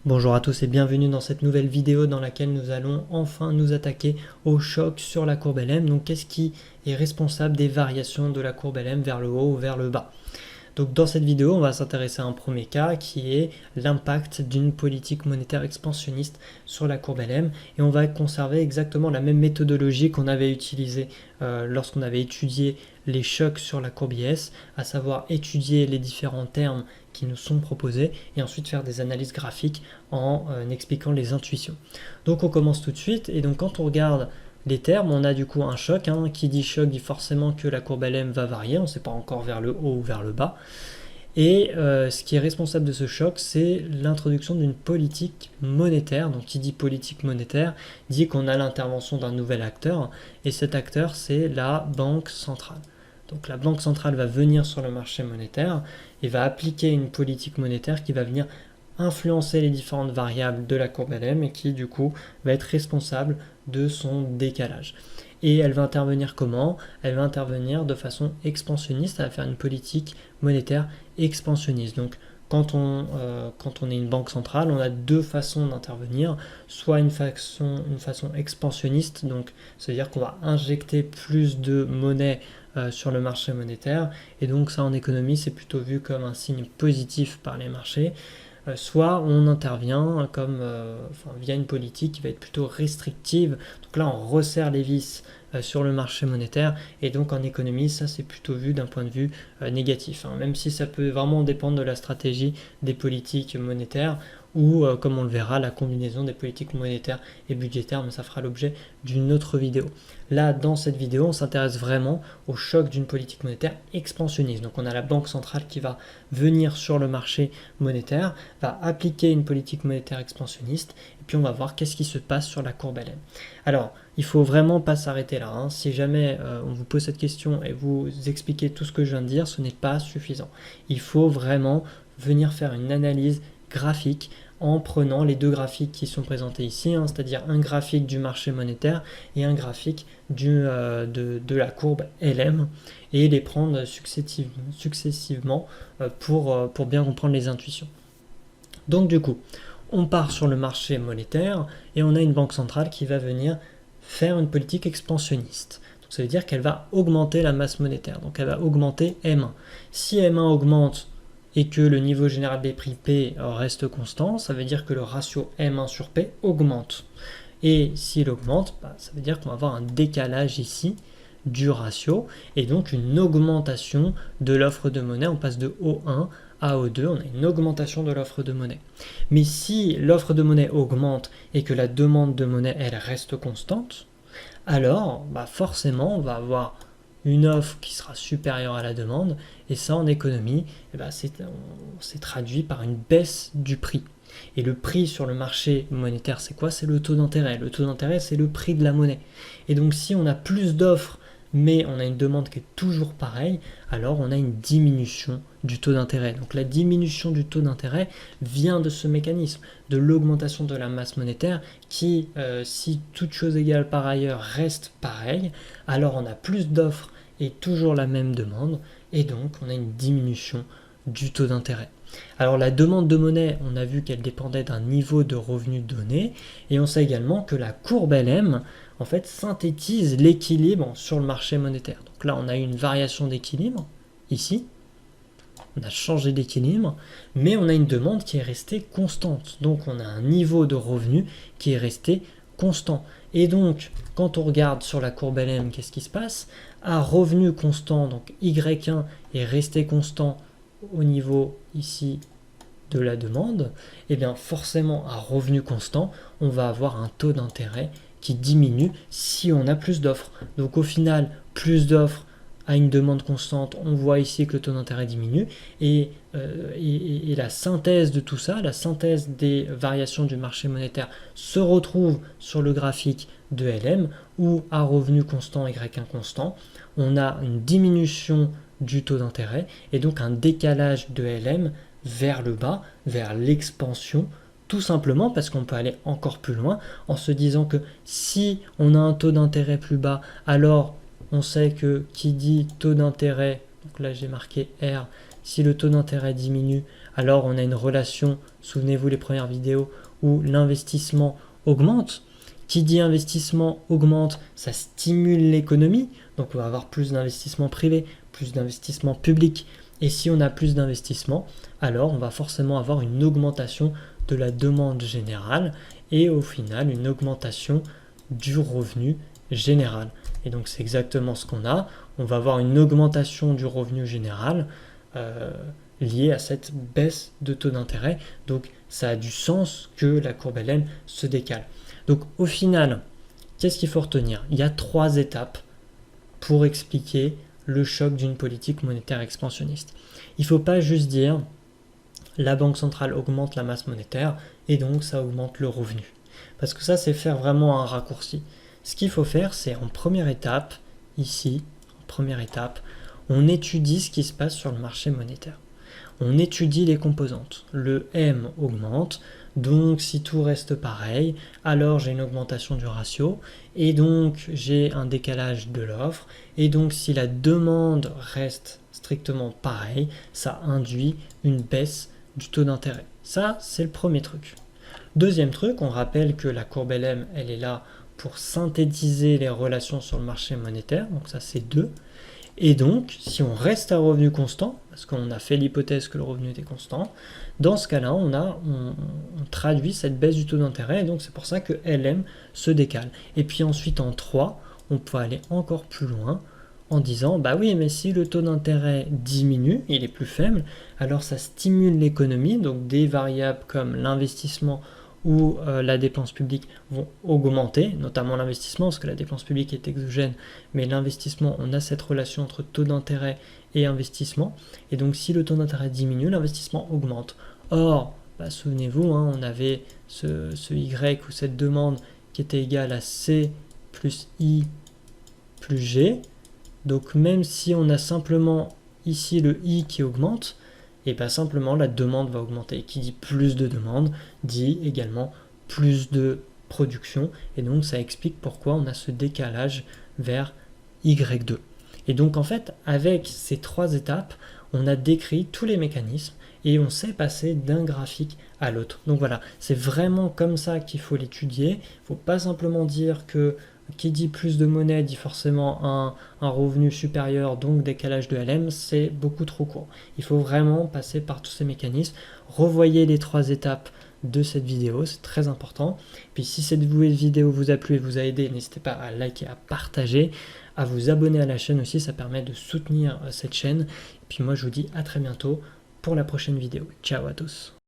Bonjour à tous et bienvenue dans cette nouvelle vidéo dans laquelle nous allons enfin nous attaquer au choc sur la courbe LM. Donc qu'est-ce qui est responsable des variations de la courbe LM vers le haut ou vers le bas? Donc dans cette vidéo, on va s'intéresser à un premier cas qui est l'impact d'une politique monétaire expansionniste sur la courbe LM et on va conserver exactement la même méthodologie qu'on avait utilisée lorsqu'on avait étudié les chocs sur la courbe IS, à savoir étudier les différents termes qui nous sont proposés et ensuite faire des analyses graphiques en expliquant les intuitions. Donc on commence tout de suite et donc quand on regarde les termes, on a du coup un choc, qui dit choc dit forcément que la courbe LM va varier, on ne sait pas encore vers le haut ou vers le bas. Et ce qui est responsable de ce choc, c'est l'introduction d'une politique monétaire. Donc qui dit politique monétaire dit qu'on a l'intervention d'un nouvel acteur, et cet acteur c'est la banque centrale. Donc la banque centrale va venir sur le marché monétaire et va appliquer une politique monétaire qui va venir influencer les différentes variables de la courbe LM et qui du coup va être responsable de son décalage. Et elle va intervenir comment? Elle va intervenir de façon expansionniste, elle va faire une politique monétaire expansionniste. Donc quand on est une banque centrale, on a deux façons d'intervenir, soit une façon expansionniste, donc ça veut dire qu'on va injecter plus de monnaie sur le marché monétaire, et donc ça en économie c'est plutôt vu comme un signe positif par les marchés. Soit on intervient via une politique qui va être plutôt restrictive. Donc là, on resserre les vis sur le marché monétaire et donc en économie, ça c'est plutôt vu d'un point de vue négatif. Même si ça peut vraiment dépendre de la stratégie des politiques monétaires ou, comme on le verra, la combinaison des politiques monétaires et budgétaires, mais ça fera l'objet d'une autre vidéo. Là, dans cette vidéo, on s'intéresse vraiment au choc d'une politique monétaire expansionniste. Donc on a la banque centrale qui va venir sur le marché monétaire, va appliquer une politique monétaire expansionniste, et puis on va voir qu'est-ce qui se passe sur la courbe LM. Alors, il ne faut vraiment pas s'arrêter là. Si jamais on vous pose cette question et vous expliquez tout ce que je viens de dire, ce n'est pas suffisant. Il faut vraiment venir faire une analyse graphique en prenant les deux graphiques qui sont présentés ici, c'est-à-dire un graphique du marché monétaire et un graphique de la courbe LM, et les prendre successivement pour bien comprendre les intuitions. Donc du coup, on part sur le marché monétaire et on a une banque centrale qui va venir faire une politique expansionniste. Donc ça veut dire qu'elle va augmenter la masse monétaire, donc elle va augmenter M1. Si M1 augmente et que le niveau général des prix P reste constant, ça veut dire que le ratio M1 sur P augmente. Et s'il augmente, ça veut dire qu'on va avoir un décalage ici du ratio et donc une augmentation de l'offre de monnaie. On passe de O1 à O2, on a une augmentation de l'offre de monnaie. Mais si l'offre de monnaie augmente et que la demande de monnaie, elle reste constante, alors forcément on va avoir une offre qui sera supérieure à la demande, et ça en économie, c'est traduit par une baisse du prix. Et le prix sur le marché monétaire, c'est quoi? C'est le taux d'intérêt. Le taux d'intérêt, c'est le prix de la monnaie. Et donc si on a plus d'offres, mais on a une demande qui est toujours pareille, alors on a une diminution du taux d'intérêt. Donc la diminution du taux d'intérêt vient de ce mécanisme, de l'augmentation de la masse monétaire qui, si toute chose égale par ailleurs, reste pareille, alors on a plus d'offres et toujours la même demande, et donc on a une diminution du taux d'intérêt. Alors la demande de monnaie, on a vu qu'elle dépendait d'un niveau de revenu donné, et on sait également que la courbe LM en fait synthétise l'équilibre sur le marché monétaire. Donc là on a eu une variation d'équilibre ici, on a changé d'équilibre, mais on a une demande qui est restée constante. Donc on a un niveau de revenu qui est resté constant. Et donc quand on regarde sur la courbe LM, qu'est-ce qui se passe? À revenu constant, donc Y1 est resté constant au niveau ici de la demande, et bien forcément à revenu constant, on va avoir un taux d'intérêt qui diminue si on a plus d'offres. Donc au final, plus d'offres à une demande constante, on voit ici que le taux d'intérêt diminue, et la synthèse de tout ça, la synthèse des variations du marché monétaire se retrouve sur le graphique de LM, où à revenu constant, Y1 constant, on a une diminution du taux d'intérêt et donc un décalage de LM vers le bas, vers l'expansion, tout simplement parce qu'on peut aller encore plus loin en se disant que si on a un taux d'intérêt plus bas, alors on sait que qui dit taux d'intérêt, donc là j'ai marqué R, si le taux d'intérêt diminue, alors on a une relation, souvenez-vous les premières vidéos, où l'investissement augmente. Qui dit investissement augmente, ça stimule l'économie, donc on va avoir plus d'investissement privé, plus d'investissement public. Et si on a plus d'investissement, alors on va forcément avoir une augmentation de la demande générale et au final une augmentation du revenu général. Et donc c'est exactement ce qu'on a. On va avoir une augmentation du revenu général liée à cette baisse de taux d'intérêt. Donc ça a du sens que la courbe LM se décale. Donc au final, qu'est-ce qu'il faut retenir? Il y a 3 étapes pour expliquer le choc d'une politique monétaire expansionniste. Il ne faut pas juste dire la banque centrale augmente la masse monétaire et donc ça augmente le revenu. Parce que ça, c'est faire vraiment un raccourci. Ce qu'il faut faire, c'est en première étape, ici, on étudie ce qui se passe sur le marché monétaire. On étudie les composantes. Le M augmente, donc si tout reste pareil, alors j'ai une augmentation du ratio, et donc j'ai un décalage de l'offre, et donc si la demande reste strictement pareille, ça induit une baisse du taux d'intérêt. Ça, c'est le premier truc. Deuxième truc, on rappelle que la courbe LM, elle est là pour synthétiser les relations sur le marché monétaire, donc ça c'est 2. Et donc, si on reste à revenu constant, parce qu'on a fait l'hypothèse que le revenu était constant, dans ce cas-là, on traduit cette baisse du taux d'intérêt, et donc c'est pour ça que LM se décale. Et puis ensuite, en 3, on peut aller encore plus loin en disant, bah oui, mais si le taux d'intérêt diminue, il est plus faible, alors ça stimule l'économie, donc des variables comme l'investissement où la dépense publique vont augmenter, notamment l'investissement, parce que la dépense publique est exogène, mais l'investissement, on a cette relation entre taux d'intérêt et investissement, et donc si le taux d'intérêt diminue, l'investissement augmente. Or, bah, souvenez-vous, on avait ce Y ou cette demande qui était égale à C plus I plus G, donc même si on a simplement ici le I qui augmente, et bien simplement la demande va augmenter. Qui dit plus de demande dit également plus de production, et donc ça explique pourquoi on a ce décalage vers Y2. Et donc en fait, avec ces 3 étapes, on a décrit tous les mécanismes et on sait passer d'un graphique à l'autre. Donc voilà, c'est vraiment comme ça qu'il faut l'étudier. Il ne faut pas simplement dire que qui dit plus de monnaie dit forcément un revenu supérieur, donc décalage de LM, c'est beaucoup trop court. Il faut vraiment passer par tous ces mécanismes. Revoyez les 3 étapes de cette vidéo, c'est très important. Puis si cette vidéo vous a plu et vous a aidé, n'hésitez pas à liker, à partager, à vous abonner à la chaîne aussi, ça permet de soutenir cette chaîne. Et puis moi je vous dis à très bientôt pour la prochaine vidéo. Ciao à tous.